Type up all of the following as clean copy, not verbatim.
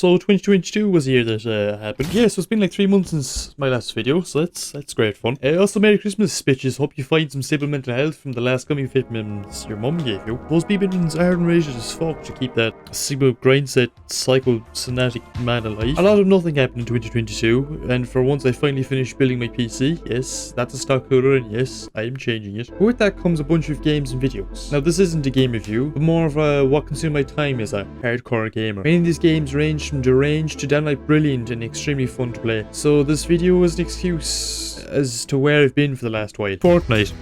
So 2022 was the year that happened. Yeah, so it's been like 3 months since my last video, so that's great fun. Also, Merry Christmas, bitches. Hope you find some stable mental health from the last gummy vitamins your mum gave you. Those B vitamins are enraged as fuck to keep that Sigma grindset psychosomatic man alive. A lot of nothing happened in 2022, and for once I finally finished building my PC. Yes, that's a stock cooler, and yes, I am changing it. But with that comes a bunch of games and videos. Now, this isn't a game review, but more of a what consumed my time as a hardcore gamer. Many of these games range from deranged to downright brilliant and extremely fun to play. So this video is an excuse as to where I've been for the last while. Fortnite.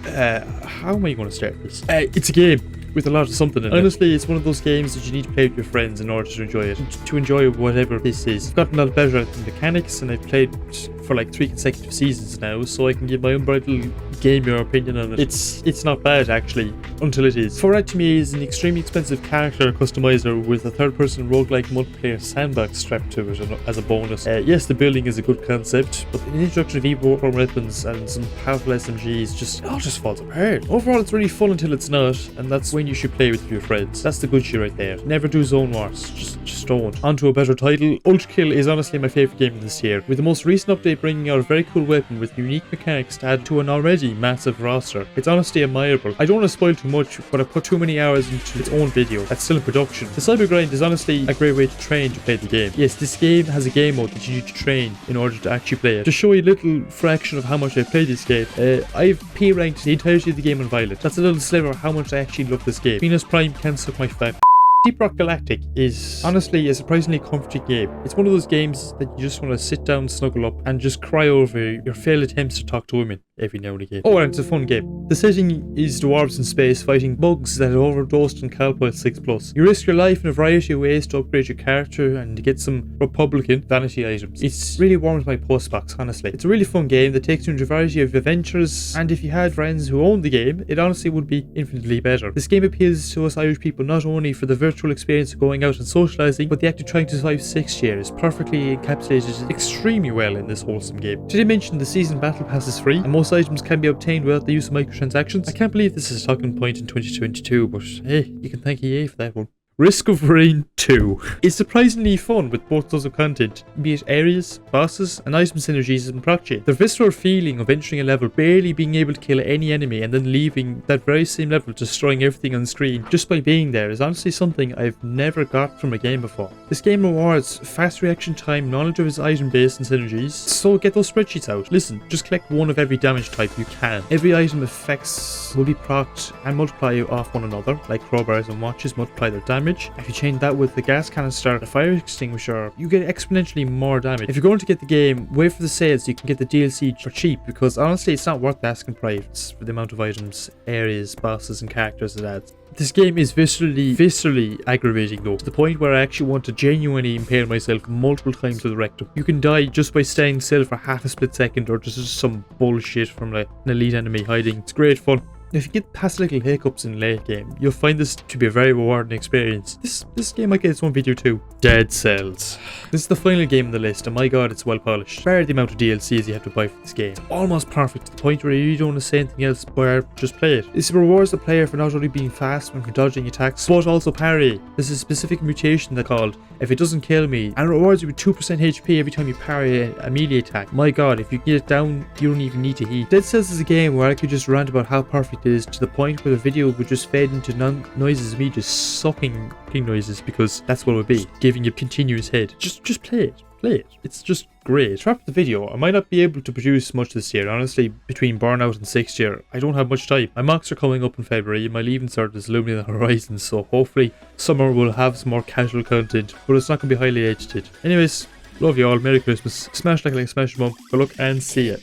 How am I going to start this? It's a game with a lot of something in it. Honestly, it's one of those games that you need to play with your friends in order to enjoy it. To enjoy whatever this is. I've gotten a lot better at the mechanics, and I've played for like 3 consecutive seasons now, so I can give my unbridled gamer opinion on it. It's not bad actually, until it is. Fortnite to me is an extremely expensive character customizer with a third-person roguelike multiplayer sandbox strapped to it as a bonus. Yes, the building is a good concept, but the introduction of E-Form weapons and some powerful SMGs all just falls apart. Overall, it's really fun until it's not, and that's when you should play with your friends. That's the good shit right there. Never do zone wars. Just don't. On to a better title. Ultrakill is honestly my favourite game of this year, with the most recent update bringing out a very cool weapon with unique mechanics to add to an already massive roster. It's honestly admirable. I don't want to spoil too much, but I put too many hours into its own video that's still in production. The cyber grind is honestly a great way to train to play the game. Yes, this game has a game mode that you need to train in order to actually play it. To show you a little fraction of how much I played this game, I've P-ranked the entirety of the game on Violet. That's a little sliver of how much I actually love this game. Venus Prime can suck my fat. Deep Rock Galactic is honestly a surprisingly comforting game. It's one of those games that you just want to sit down, snuggle up, and just cry over your failed attempts to talk to women every now and again. Oh, and it's a fun game. The setting is dwarves in space fighting bugs that have overdosed on Calpol 6+. You risk your life in a variety of ways to upgrade your character and to get some Republican vanity items. It's really warms my postbox, honestly. It's a really fun game that takes you into a variety of adventures, and if you had friends who owned the game, it honestly would be infinitely better. This game appeals to us Irish people not only for the virtual experience of going out and socialising, but the act of trying to survive 6 years perfectly encapsulated extremely well in this wholesome game. Did I mention the season battle pass is free, and most items can be obtained without the use of microtransactions? I can't believe this is a talking point in 2022, but hey, you can thank EA for that one. Risk of Rain 2 is surprisingly fun with both sorts of content, be it areas, bosses, and item synergies and proc. The visceral feeling of entering a level, barely being able to kill any enemy, and then leaving that very same level destroying everything on screen just by being there is honestly something I've never got from a game before. This game rewards fast reaction time, knowledge of its item base and synergies, so get those spreadsheets out. Listen, just collect one of every damage type you can. Every item effects will be procced and multiply off one another, like crowbars and watches multiply their damage. If you chain that with the gas canister and a fire extinguisher, you get exponentially more damage. If you're going to get the game, wait for the sales so you can get the DLC for cheap, because honestly it's not worth the asking price for the amount of items, areas, bosses and characters it adds. This game is viscerally aggravating though, to the point where I actually want to genuinely impale myself multiple times with the rectum. You can die just by staying still for half a split second, or just some bullshit from an elite enemy hiding. It's great fun. If you get past little hiccups in late game, you'll find this to be a very rewarding experience. This game might get its own video too. Dead Cells. This is the final game on the list, and my god, it's well polished. Bar the amount of DLCs you have to buy for this game. It's almost perfect to the point where you don't want to say anything else but just play it. This rewards the player for not only being fast when dodging attacks, but also parry. There's a specific mutation that's called If It Doesn't Kill Me, and it rewards you with 2% HP every time you parry a melee attack. My god, if you get it down, you don't even need to heal. Dead Cells is a game where I could just rant about how perfect it is, to the point where the video would just fade into noises of me just sucking noises, because that's what it would be, giving you continuous head. Just play it. Play it. It's just great. To wrap up the video, I might not be able to produce much this year. Honestly, between burnout and 6th year, I don't have much time. My mocks are coming up in February, and my leaving cert is looming on the horizon, so hopefully summer will have some more casual content, but it's not going to be highly edited. Anyways, love you all. Merry Christmas. Smash like, smash mum. Good luck and see ya.